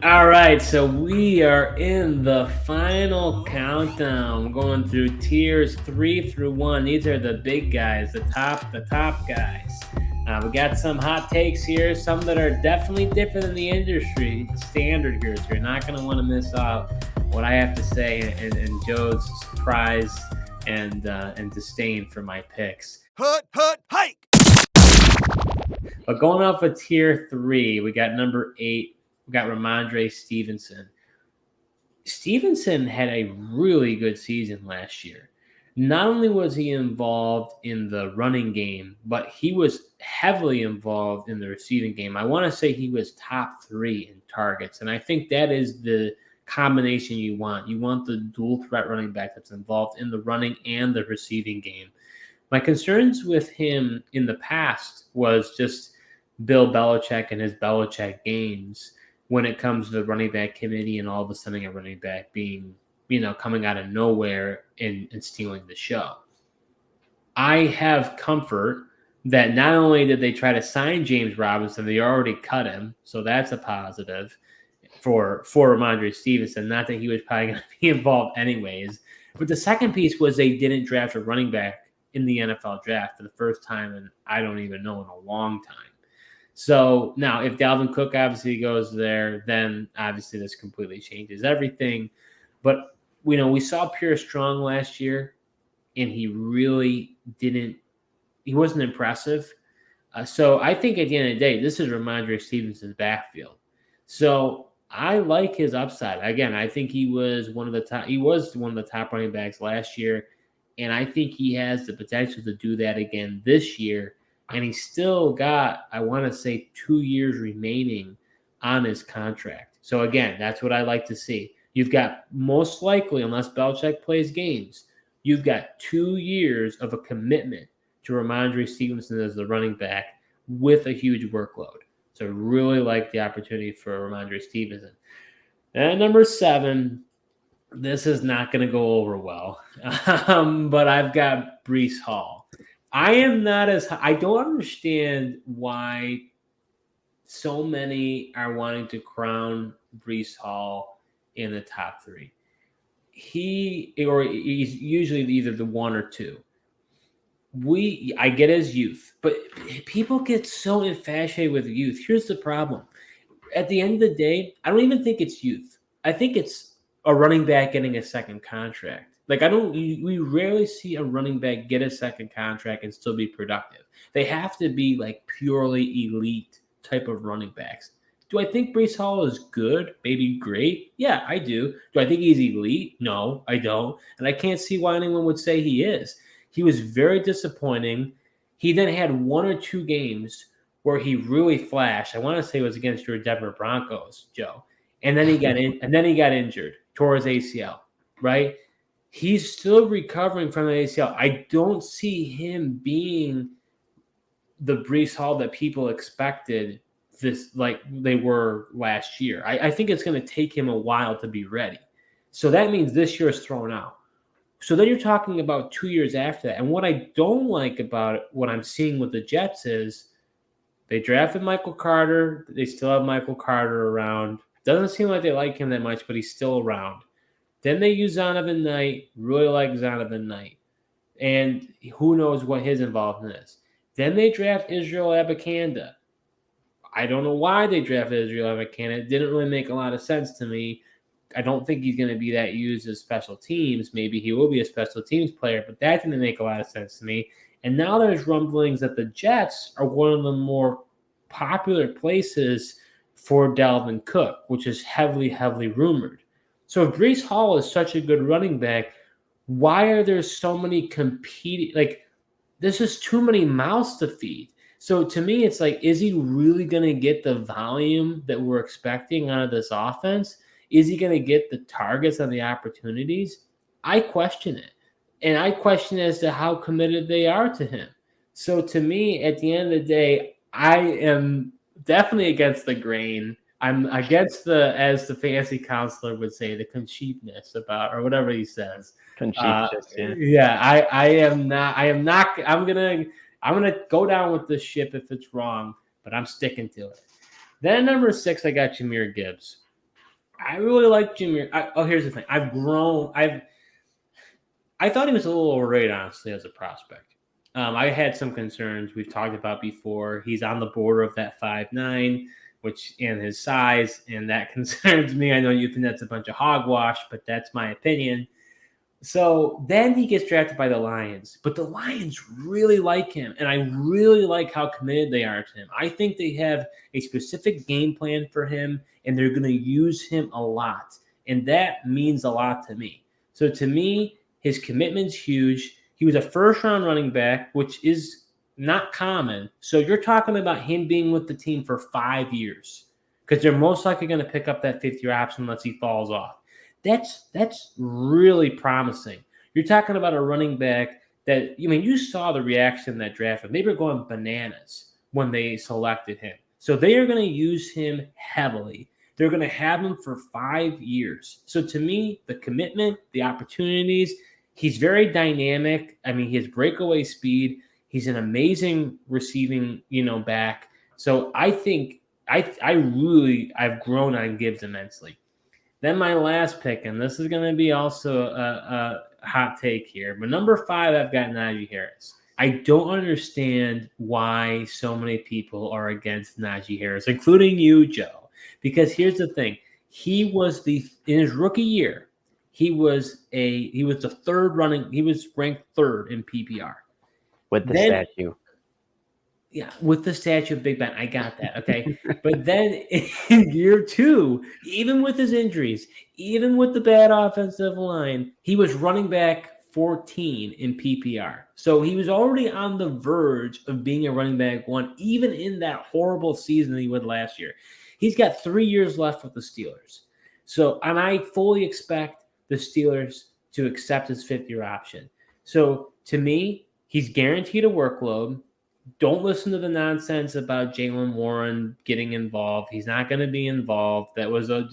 All right, so we are in the final countdown, going through tiers 3 through 1. These are the big guys, the top guys. We got some hot takes here, some that are definitely different than the industry standard here. So you're not going to want to miss out what I have to say and Joe's surprise and disdain for my picks. Hike! But going off of tier 3, we got number 8. We got Ramondre Stevenson. Stevenson had a really good season last year. Not only was he involved in the running game, but he was heavily involved in the receiving game. I want to say he was top 3 in targets, and I think that is the combination you want. You want the dual threat running back that's involved in the running and the receiving game. My concerns with him in the past was just Bill Belichick and his Belichick games when it comes to the running back committee and all of a sudden a running back being, coming out of nowhere and stealing the show. I have comfort that not only did they try to sign James Robinson, they already cut him, so that's a positive for Ramondre Stevenson. Not that he was probably going to be involved anyways. But the second piece was they didn't draft a running back in the NFL draft for the first time, and I don't even know in a long time. So now, if Dalvin Cook obviously goes there, then obviously this completely changes everything. But we saw Pierre Strong last year, and he really didn't. He wasn't impressive. So I think at the end of the day, this is Ramondre Stevenson's backfield. So I like his upside. Again, I think he was one of the top. He was one of the top running backs last year, and I think he has the potential to do that again this year. And he's still got, I want to say, 2 years remaining on his contract. So again, that's what I like to see. You've got most likely, unless Belichick plays games, you've got 2 years of a commitment to Ramondre Stevenson as the running back with a huge workload. So I really like the opportunity for Ramondre Stevenson. And number 7, this is not going to go over well, but I've got Breece Hall. I don't understand why so many are wanting to crown Breece Hall in the top 3. He's usually either the 1 or 2. I get his youth, but people get so infatuated with youth. Here's the problem. At the end of the day, I don't even think it's youth. I think it's a running back getting a second contract. We rarely see a running back get a second contract and still be productive. They have to be like purely elite type of running backs. Do I think Breece Hall is good? Maybe great? Yeah, I do. Do I think he's elite? No, I don't. And I can't see why anyone would say he is. He was very disappointing. He then had 1 or 2 games where he really flashed. I want to say it was against your Denver Broncos, Joe. And then he got injured, tore his ACL, right? He's still recovering from the ACL. I don't see him being the Breece Hall that people expected like they were last year. I think it's going to take him a while to be ready. So that means this year is thrown out. So then you're talking about 2 years after that. And what I don't like about what I'm seeing with the Jets is they drafted Michael Carter. They still have Michael Carter around. Doesn't seem like they like him that much, but he's still around. Then they use Zonovan Knight. Really like Zonovan Knight. And who knows what his involvement is. Then they draft Israel Abakanda. I don't know why they drafted Israel Abakanda. It didn't really make a lot of sense to me. I don't think he's going to be that used as special teams. Maybe he will be a special teams player, but that didn't make a lot of sense to me. And now there's rumblings that the Jets are one of the more popular places for Dalvin Cook, which is heavily, heavily rumored. So if Breece Hall is such a good running back, why are there so many competing? Like, there's just too many mouths to feed. So to me, it's like, is he really going to get the volume that we're expecting out of this offense? Is he going to get the targets and the opportunities? I question it. And I question as to how committed they are to him. So to me, at the end of the day, I am definitely against the grain. I'm against as the fantasy counselor would say, the cheapness about, or whatever he says. Yeah. I am not. I'm gonna go down with this ship if it's wrong, but I'm sticking to it. Then number 6, I got Jahmyr Gibbs. I really like Jimmy. Here's the thing. I thought he was a little overrated, honestly, as a prospect. I had some concerns we've talked about before. He's on the border of that 5'9", which and his size, and that concerns me. I know you think that's a bunch of hogwash, but that's my opinion. So then he gets drafted by the Lions, but the Lions really like him, and I really like how committed they are to him. I think they have a specific game plan for him, and they're going to use him a lot, and that means a lot to me. So to me, his commitment's huge. He was a first-round running back, which is not common. So you're talking about him being with the team for 5 years because they're most likely going to pick up that fifth-year option unless he falls off. That's really promising. You're talking about a running back that, you saw the reaction in that draft. They were going bananas when they selected him. So they are going to use him heavily. They're going to have him for 5 years. So to me, the commitment, the opportunities, he's very dynamic. He has breakaway speed. He's an amazing receiving, back. So I think I've grown on Gibbs immensely. Then my last pick, and this is going to be also a hot take here, but number 5, I've got Najee Harris. I don't understand why so many people are against Najee Harris, including you, Joe. Because here's the thing: he was in his rookie year, he was the third running. He was ranked third in PPR with the statue. Yeah, with the statue of Big Ben. I got that. Okay. But then in year 2, even with his injuries, even with the bad offensive line, he was running back 14 in PPR. So he was already on the verge of being a running back 1, even in that horrible season that he would last year. He's got 3 years left with the Steelers. And I fully expect the Steelers to accept his 5th-year option. So to me, he's guaranteed a workload. Don't listen to the nonsense about Jaylen Warren getting involved. He's not going to be involved. That was it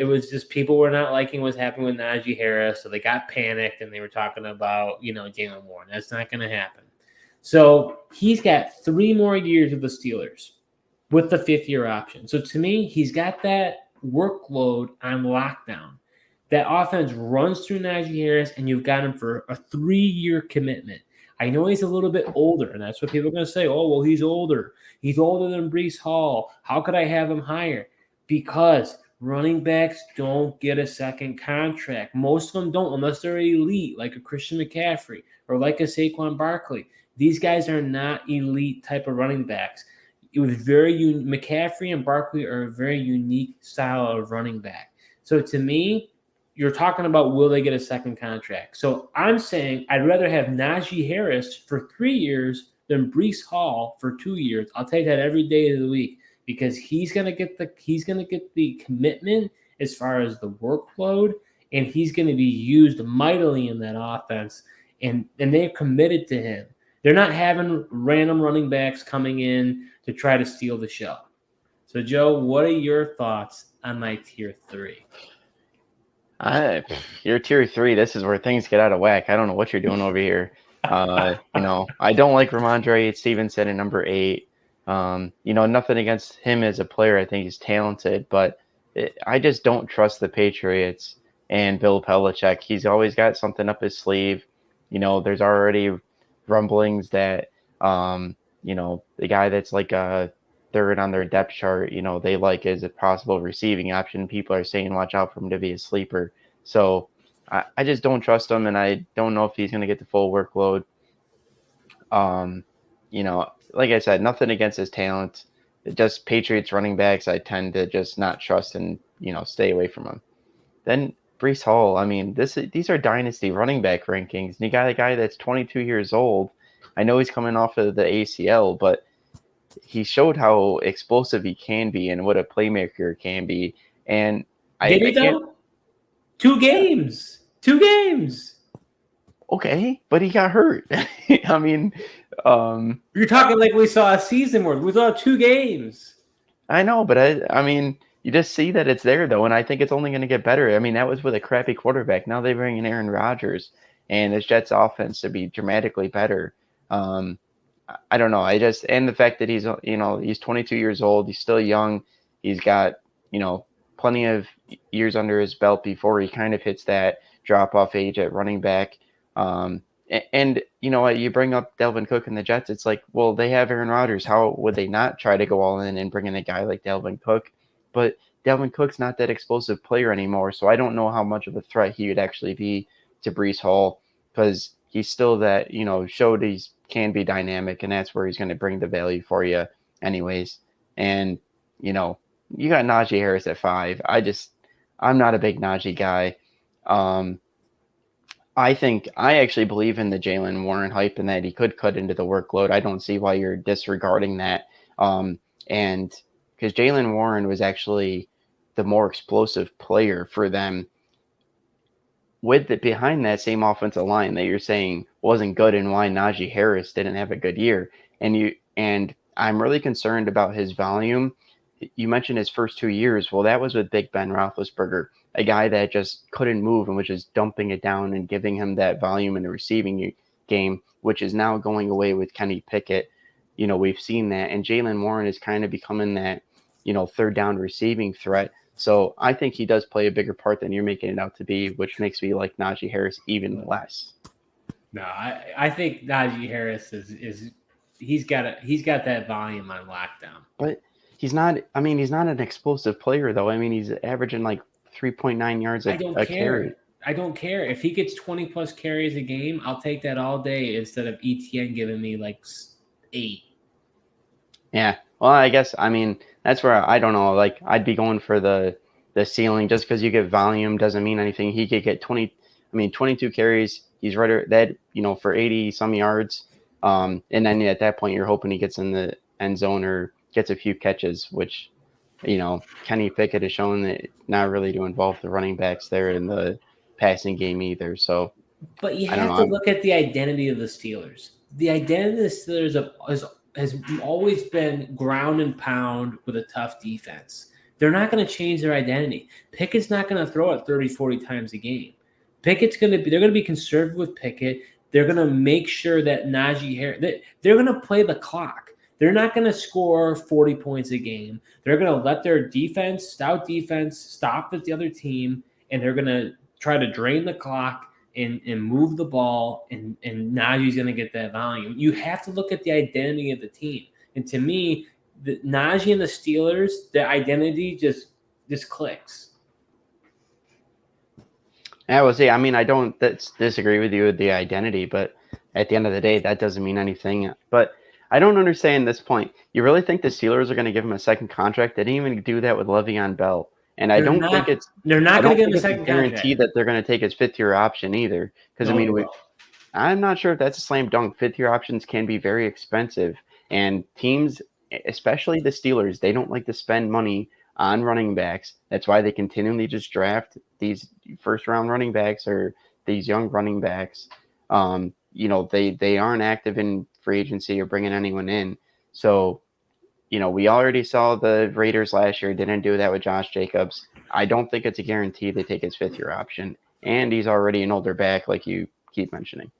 was just people were not liking what's happening with Najee Harris, so they got panicked and they were talking about, Jaylen Warren. That's not going to happen. So he's got 3 more years with the Steelers with the 5th-year option. So to me, he's got that workload on lockdown. That offense runs through Najee Harris, and you've got him for a 3-year commitment. I know he's a little bit older, and that's what people are going to say. Oh, well, he's older. He's older than Breece Hall. How could I have him higher? Because running backs don't get a second contract. Most of them don't unless they're elite, like a Christian McCaffrey or like a Saquon Barkley. These guys are not elite type of running backs. It was McCaffrey and Barkley are a very unique style of running back. So to me, you're talking about will they get a second contract. So I'm saying I'd rather have Najee Harris for 3 years than Breece Hall for 2 years. I'll take that every day of the week because he's gonna get the commitment as far as the workload, and he's gonna be used mightily in that offense. And they're committed to him. They're not having random running backs coming in to try to steal the show. So Joe, what are your thoughts on my tier 3? You're tier 3. This is where things get out of whack. I don't know what you're doing over here. I don't like Ramondre Stevenson at number 8. Nothing against him as a player. I think he's talented, but I just don't trust the Patriots and Bill Belichick. He's always got something up his sleeve. There's already rumblings that, the guy that's like a third on their depth chart, they like as a possible receiving option. People are saying watch out for him to be a sleeper. So I just don't trust him, and I don't know if he's going to get the full workload. Like I said, nothing against his talent. Just Patriots running backs, I tend to just not trust and, stay away from him. Then Breece Hall, these are dynasty running back rankings. And you got a guy that's 22 years old. I know he's coming off of the ACL, but he showed how explosive he can be and what a playmaker can be. And Did he though? 2 games. 2 games. Okay, but he got hurt. You're talking like we saw a season worth. We saw 2 games. I know, but you just see that it's there though, and I think it's only going to get better. That was with a crappy quarterback. Now they bring in Aaron Rodgers, and this Jets offense to be dramatically better. I don't know. And the fact that he's 22 years old, he's still young. He's got plenty of years under his belt before he kind of hits that drop-off age at running back. And you know what, you bring up Dalvin Cook and the Jets, it's like, well, they have Aaron Rodgers. How would they not try to go all in and bring in a guy like Dalvin Cook? But Dalvin Cook's not that explosive player anymore, so I don't know how much of a threat he would actually be to Breece Hall, because he's still that, showed he can be dynamic, and that's where he's going to bring the value for you anyways. And, you got Najee Harris at 5. I'm not a big Najee guy. I actually believe in the Jaylen Warren hype and that he could cut into the workload. I don't see why you're disregarding that. And because Jaylen Warren was actually the more explosive player for them behind that same offensive line that you're saying wasn't good, and why Najee Harris didn't have a good year. And I'm really concerned about his volume. You mentioned his first 2 years. Well, that was with Big Ben Roethlisberger, a guy that just couldn't move and was just dumping it down and giving him that volume in the receiving game, which is now going away with Kenny Pickett. We've seen that. And Jaylen Warren is kind of becoming that, third down receiving threat. So I think he does play a bigger part than you're making it out to be, which makes me like Najee Harris even less. No, I think Najee Harris is he's got that volume on lockdown. But he's not an explosive player though. He's averaging like 3.9 yards a carry. I don't care. If he gets 20 plus carries a game, I'll take that all day instead of ETN giving me like 8. Yeah. Well, I guess, that's where I don't know. Like, I'd be going for the ceiling. Just because you get volume doesn't mean anything. He could get 22 carries. He's right at that, for 80 some yards. And then at that point, you're hoping he gets in the end zone or gets a few catches, which, Kenny Pickett has shown that not really to involve the running backs there in the passing game either. So, but you have to look at the identity of the Steelers. The identity of the Steelers has always been ground and pound with a tough defense. They're not going to change their identity. Pickett's not going to throw it 30, 40 times a game. They're going to be conservative with Pickett. They're going to make sure that Najee Harris, they're going to play the clock. They're not going to score 40 points a game. They're going to let their stout defense, stop the other team, and they're going to try to drain the clock and move the ball, and Najee's going to get that volume. You have to look at the identity of the team. And to me, the Najee and the Steelers, the identity just clicks. Yeah, well, see, I don't disagree with you with the identity, but at the end of the day, that doesn't mean anything. But I don't understand this point. You really think the Steelers are going to give him a second contract? They didn't even do that with Le'Veon Bell. And I don't think it's they're not going to give him a second guarantee that they're going to take his 5th-year option either. Because I'm not sure if that's a slam dunk. 5th-year options can be very expensive, and teams, especially the Steelers, they don't like to spend money on running backs. That's why they continually just draft these first-round running backs or these young running backs. They aren't active in free agency or bringing anyone in. So, we already saw the Raiders last year didn't do that with Josh Jacobs. I don't think it's a guarantee they take his 5th-year option, and he's already an older back, like you keep mentioning.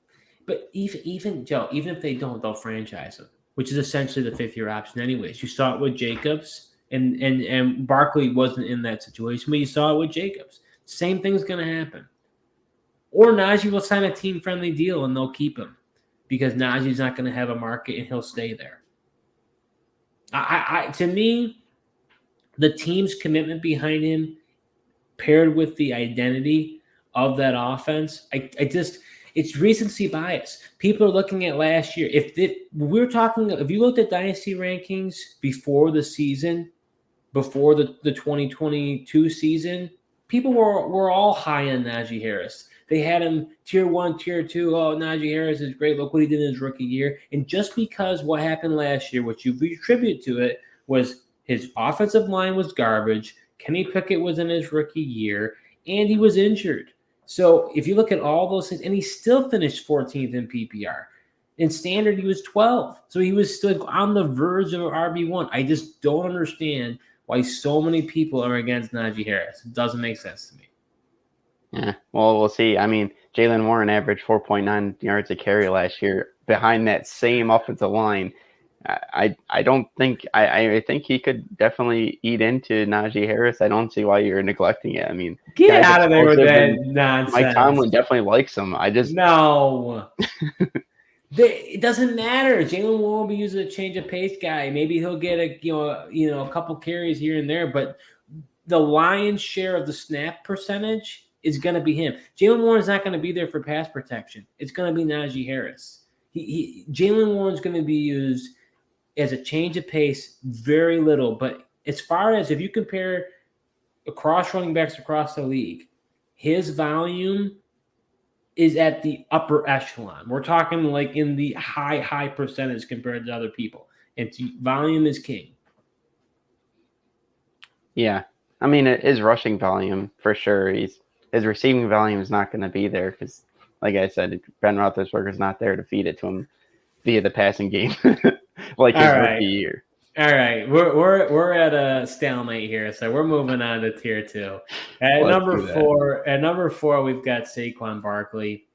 But even Joe, even if they don't, they'll franchise him, which is essentially the 5th-year option anyways. You saw it with Jacobs, and Barkley wasn't in that situation, but you saw it with Jacobs. Same thing's going to happen. Or Najee will sign a team-friendly deal, and they'll keep him because Najee's not going to have a market, and he'll stay there. To me, the team's commitment behind him, paired with the identity of that offense, it's recency bias. People are looking at last year. If you looked at Dynasty rankings before the season, before the 2022 season, people were all high on Najee Harris. They had him tier 1, tier 2. Oh, Najee Harris is great. Look what he did in his rookie year. And just because what happened last year, what you attribute to it, was his offensive line was garbage. Kenny Pickett was in his rookie year, and he was injured. So if you look at all those things, and he still finished 14th in PPR. In standard, he was 12th. So he was still on the verge of RB1. I just don't understand why so many people are against Najee Harris. It doesn't make sense to me. Yeah, well, we'll see. Jaylen Warren averaged 4.9 yards a carry last year behind that same offensive line. I don't think I think he could definitely eat into Najee Harris. I don't see why you're neglecting it. I mean, Get guy's out of there with explosive, that and Mike nonsense. Tomlin definitely likes him. I just No. It doesn't matter. Jalen Warren will be using a change of pace guy. Maybe he'll get a couple carries here and there, but the lion's share of the snap percentage is going to be him. Jalen Warren's not going to be there for pass protection. It's going to be Najee Harris. Jalen Warren's going to be used as a change of pace, very little. But as far as if you compare across running backs across the league, his volume is at the upper echelon. We're talking like in the high percentage compared to other people. And volume is king. Yeah. I mean, his rushing volume, for sure. His receiving volume is not going to be there because, like I said, Ben Roethlisberger's not there to feed it to him via the passing game like his rookie year. All right, we're at a stalemate here, so we're moving on to tier 2. At number 4, we've got Saquon Barkley.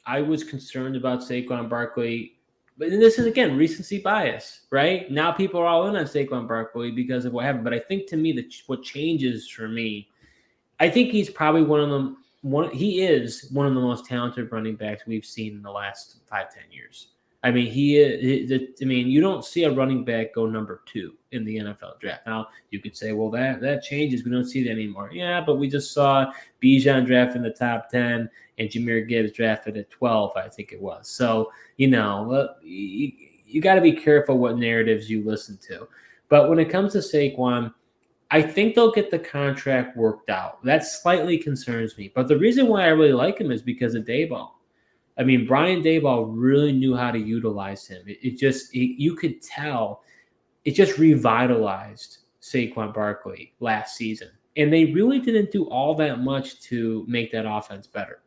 I was concerned about Saquon Barkley, but this is again recency bias, right? Now people are all in on Saquon Barkley because of what happened. But I think to me, what changes for me, I think he's probably one of them. He is one of the most talented running backs we've seen in the last 5-10 years. I mean, you don't see a running back go number 2 in the NFL draft. Now, you could say, well, that changes. We don't see that anymore. Yeah, but we just saw Bijan draft in the top 10 and Jahmyr Gibbs drafted at 12, I think it was. So, you got to be careful what narratives you listen to. But when it comes to Saquon, I think they'll get the contract worked out. That slightly concerns me. But the reason why I really like him is because of Daboll. I mean, Brian Daboll really knew how to utilize him. You could tell it just revitalized Saquon Barkley last season. And they really didn't do all that much to make that offense better.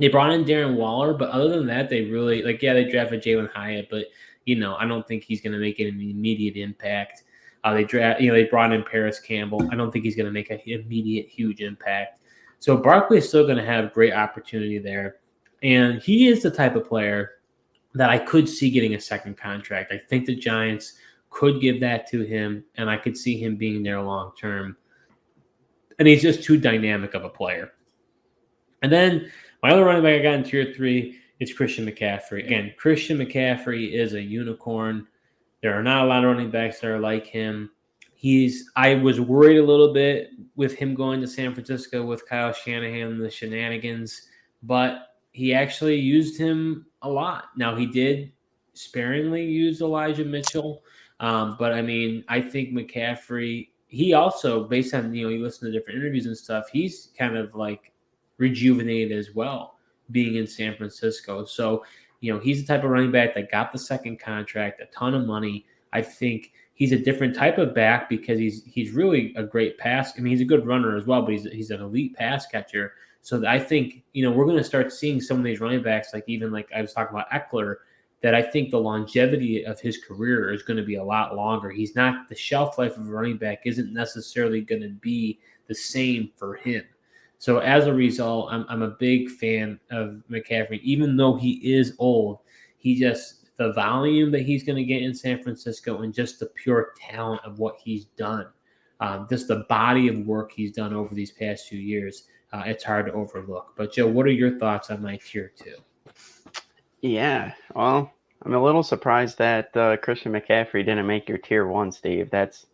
They brought in Darren Waller, but other than that, they really, they drafted Jalen Hyatt, but, I don't think he's going to make an immediate impact. They brought in Paris Campbell. I don't think he's going to make an immediate huge impact. So Barkley is still going to have great opportunity there. And he is the type of player that I could see getting a second contract. I think the Giants could give that to him, and I could see him being there long term. And he's just too dynamic of a player. And then my other running back I got in tier 3 is Christian McCaffrey. Again, Christian McCaffrey is a unicorn. There are not a lot of running backs that are like him. I was worried a little bit with him going to San Francisco with Kyle Shanahan and the shenanigans, but he actually used him a lot. Now, he did sparingly use Elijah Mitchell, but I mean, I think McCaffrey, he also, based on, you listen to different interviews and stuff, he's kind of like rejuvenated as well, being in San Francisco. So, he's the type of running back that got the second contract, a ton of money. I think he's a different type of back because he's really a great pass. I mean, he's a good runner as well, but he's an elite pass catcher. So I think, we're going to start seeing some of these running backs, like I was talking about Eckler, that I think the longevity of his career is going to be a lot longer. He's not, the shelf life of a running back isn't necessarily going to be the same for him. So as a result, I'm a big fan of McCaffrey, even though he is old. The volume that he's going to get in San Francisco and just the pure talent of what he's done, just the body of work he's done over these past few years, it's hard to overlook. But Joe, what are your thoughts on my tier 2? Yeah, well, I'm a little surprised that Christian McCaffrey didn't make your tier 1, Steve. That's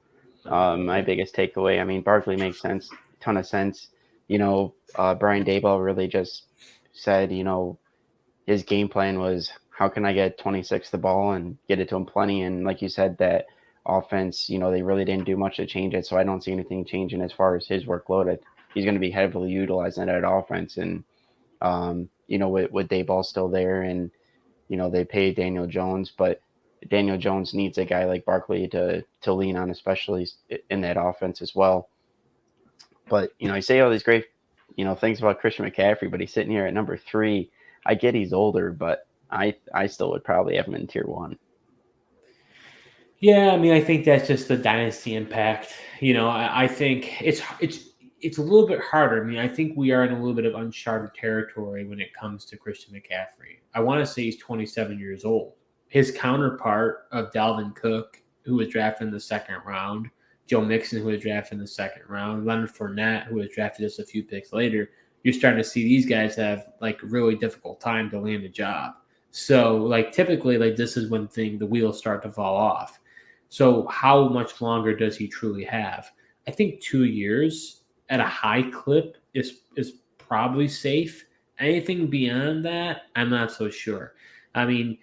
my biggest takeaway. I mean, Barkley makes sense, ton of sense. Brian Daboll really just said, his game plan was, how can I get 26 the ball and get it to him plenty? And like you said, that offense, they really didn't do much to change it. So I don't see anything changing as far as his workload. He's going to be heavily utilized in that offense. And, with Daboll still there and, they pay Daniel Jones, but Daniel Jones needs a guy like Barkley to lean on, especially in that offense as well. But, you say all these great, things about Christian McCaffrey, but he's sitting here at number 3. I get he's older, but I still would probably have him in tier 1. Yeah, I mean, I think that's just the dynasty impact. I think it's a little bit harder. I mean, I think we are in a little bit of uncharted territory when it comes to Christian McCaffrey. I want to say he's 27 years old. his counterpart of Dalvin Cook, who was drafted in the second round, Joe Mixon, who was drafted in the second round, Leonard Fournette, who was drafted just a few picks later, you're starting to see these guys have like really difficult time to land a job. So like typically like this is when the wheels start to fall off. So how much longer does he truly have? I think 2 years at a high clip is probably safe. Anything beyond that, I'm not so sure. I mean,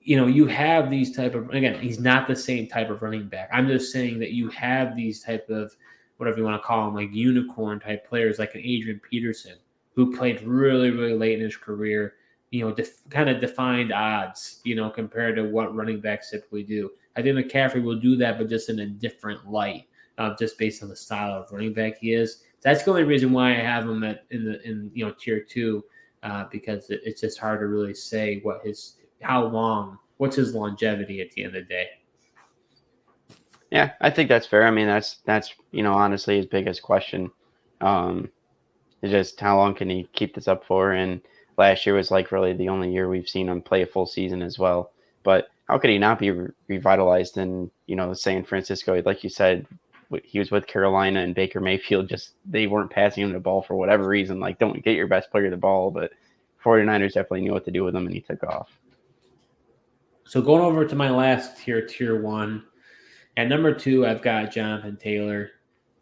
you have these type of, again, he's not the same type of running back. I'm just saying that you have these type of, whatever you want to call them, like unicorn type players, like an Adrian Peterson, who played really, really late in his career, kind of defined odds, compared to what running backs typically do. I think McCaffrey will do that, but just in a different light, just based on the style of running back he is. That's the only reason why I have him in tier 2, because it's just hard to really say what's his longevity at the end of the day. Yeah, I think that's fair. I mean, that's honestly his biggest question. It's just how long can he keep this up for? And last year was like really the only year we've seen him play a full season as well. But how could he not be revitalized in San Francisco? Like you said, he was with Carolina and Baker Mayfield. Just they weren't passing him the ball for whatever reason. Like, don't get your best player the ball, but 49ers definitely knew what to do with him, and he took off. So going over to my last tier 1. At number 2, I've got Jonathan Taylor.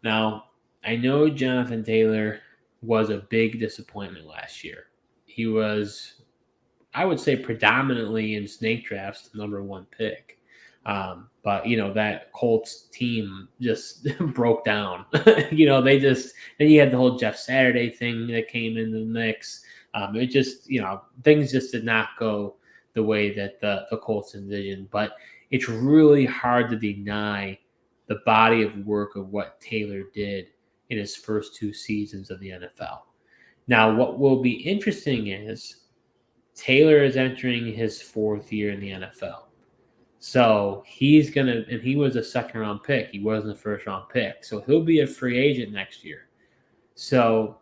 Now, I know Jonathan Taylor was a big disappointment last year. He was, I would say, predominantly in snake drafts, the number 1 pick. But, that Colts team just broke down. Then you had the whole Jeff Saturday thing that came into the mix. It just, things just did not go the way that the Colts envisioned. But it's really hard to deny the body of work of what Taylor did in his first 2 seasons of the NFL. Now, what will be interesting is Taylor is entering his 4th year in the NFL. So he's going to, and he was a second-round pick. He wasn't a first-round pick. So he'll be a free agent next year. So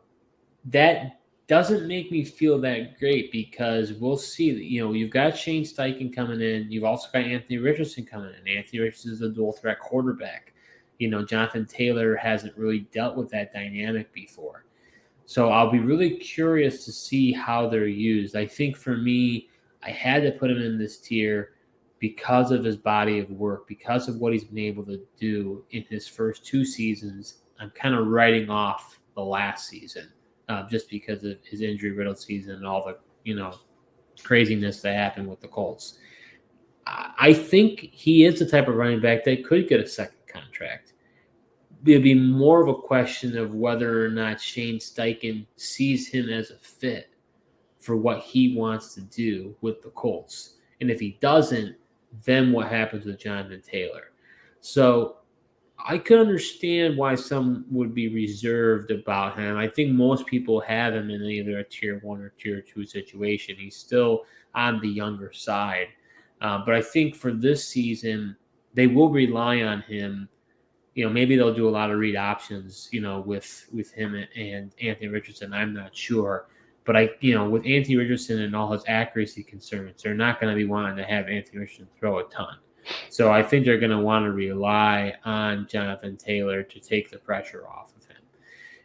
that doesn't make me feel that great, because we'll see that, you've got Shane Steichen coming in. You've also got Anthony Richardson coming in. Anthony Richardson is a dual threat quarterback. Jonathan Taylor hasn't really dealt with that dynamic before. So I'll be really curious to see how they're used. I think for me, I had to put him in this tier because of his body of work, because of what he's been able to do in his first 2 seasons. I'm kind of writing off the last season. Just because of his injury-riddled season and all the, craziness that happened with the Colts. I think he is the type of running back that could get a second contract. It'd be more of a question of whether or not Shane Steichen sees him as a fit for what he wants to do with the Colts. And if he doesn't, then what happens with Jonathan Taylor? So I could understand why some would be reserved about him. I think most people have him in either a tier 1 or tier 2 situation. He's still on the younger side. But I think for this season, they will rely on him. Maybe they'll do a lot of read options, with him and Anthony Richardson. I'm not sure. But with Anthony Richardson and all his accuracy concerns, they're not going to be wanting to have Anthony Richardson throw a ton. So I think they're going to want to rely on Jonathan Taylor to take the pressure off of him.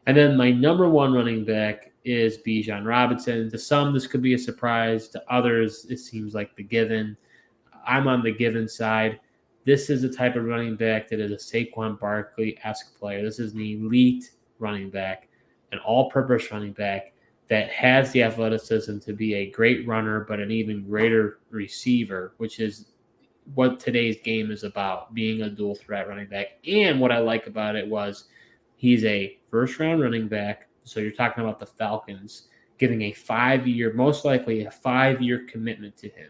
And then my number 1 running back is Bijan Robinson. To some, this could be a surprise. To others, it seems like the given. I'm on the given side. This is the type of running back that is a Saquon Barkley-esque player. This is an elite running back, an all-purpose running back that has the athleticism to be a great runner, but an even greater receiver, which is what today's game is about, being a dual threat running back. And what I like about it was he's a first-round running back. So you're talking about the Falcons giving a 5-year, most likely a 5-year commitment to him.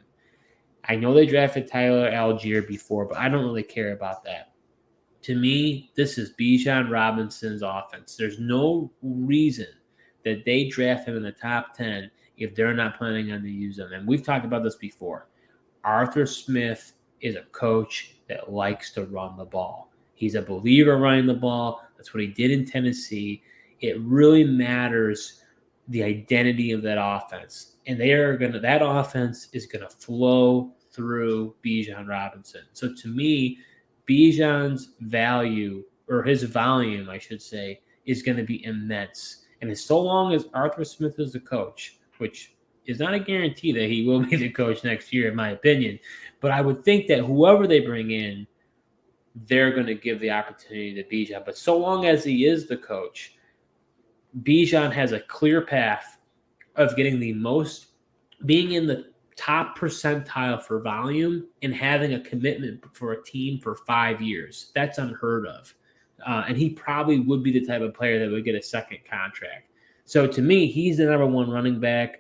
I know they drafted Tyler Algier before, but I don't really care about that. To me, this is Bijan Robinson's offense. There's no reason that they draft him in the top 10 if they're not planning on to use him. And we've talked about this before. Arthur Smith is a coach that likes to run the ball. He's a believer running the ball. That's what he did in Tennessee. It really matters the identity of that offense. And that offense is going to flow through Bijan Robinson. So to me, Bijan's value, or his volume, I should say, is going to be immense. And as so long as Arthur Smith is the coach, which is not a guarantee that he will be the coach next year, in my opinion, but I would think that whoever they bring in, they're going to give the opportunity to Bijan. But so long as he is the coach, Bijan has a clear path of getting the most, being in the top percentile for volume and having a commitment for a team for 5 years. That's unheard of. And he probably would be the type of player that would get a second contract. So to me, he's the number one running back,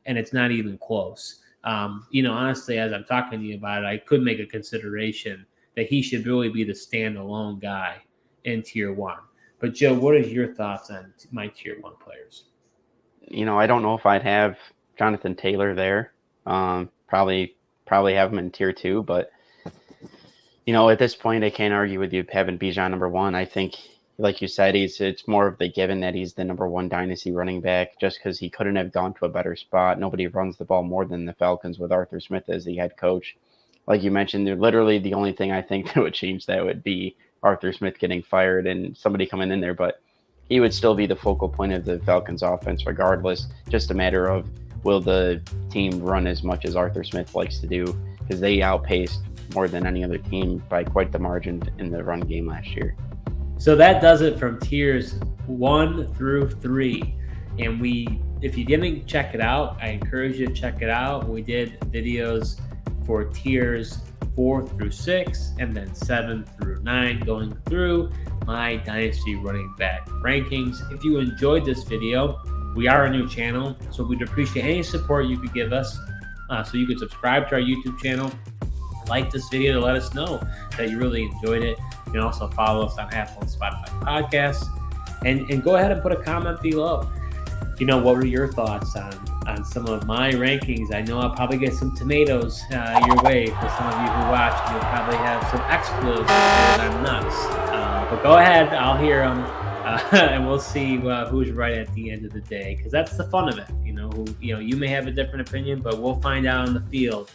and it's not even close. Honestly, as I'm talking to you about it, I could make a consideration that he should really be the standalone guy in Tier 1. But, Joe, what is your thoughts on my Tier 1 players? I don't know if I'd have Jonathan Taylor there. Probably have him in Tier 2, but at this point, I can't argue with you having Bijan number 1. I think, like you said, it's more of the given that he's the number 1 dynasty running back, just because he couldn't have gone to a better spot. Nobody runs the ball more than the Falcons with Arthur Smith as the head coach. Like you mentioned, they're literally the only thing I think that would change that would be Arthur Smith getting fired and somebody coming in there, but he would still be the focal point of the Falcons offense regardless. Just a matter of, will the team run as much as Arthur Smith likes to do, because they outpaced more than any other team by quite the margin in the run game last year. So that does it from tiers 1 through 3. And if you didn't check it out, I encourage you to check it out. We did videos for tiers 4 through 6 and then 7 through 9, going through my Dynasty running back rankings. If you enjoyed this video, we are a new channel, so we'd appreciate any support you could give us. So you can subscribe to our YouTube channel, like this video to let us know that you really enjoyed it. You can also follow us on Apple and Spotify podcasts, and go ahead and put a comment below. What were your thoughts on some of my rankings? I know I'll probably get some tomatoes your way for some of you who watch, and you'll probably have some explosions because I'm nuts. But go ahead, I'll hear them, and we'll see who's right at the end of the day, because that's the fun of it. You may have a different opinion, but we'll find out on the field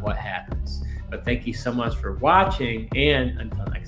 what happens. But thank you so much for watching, and until next time.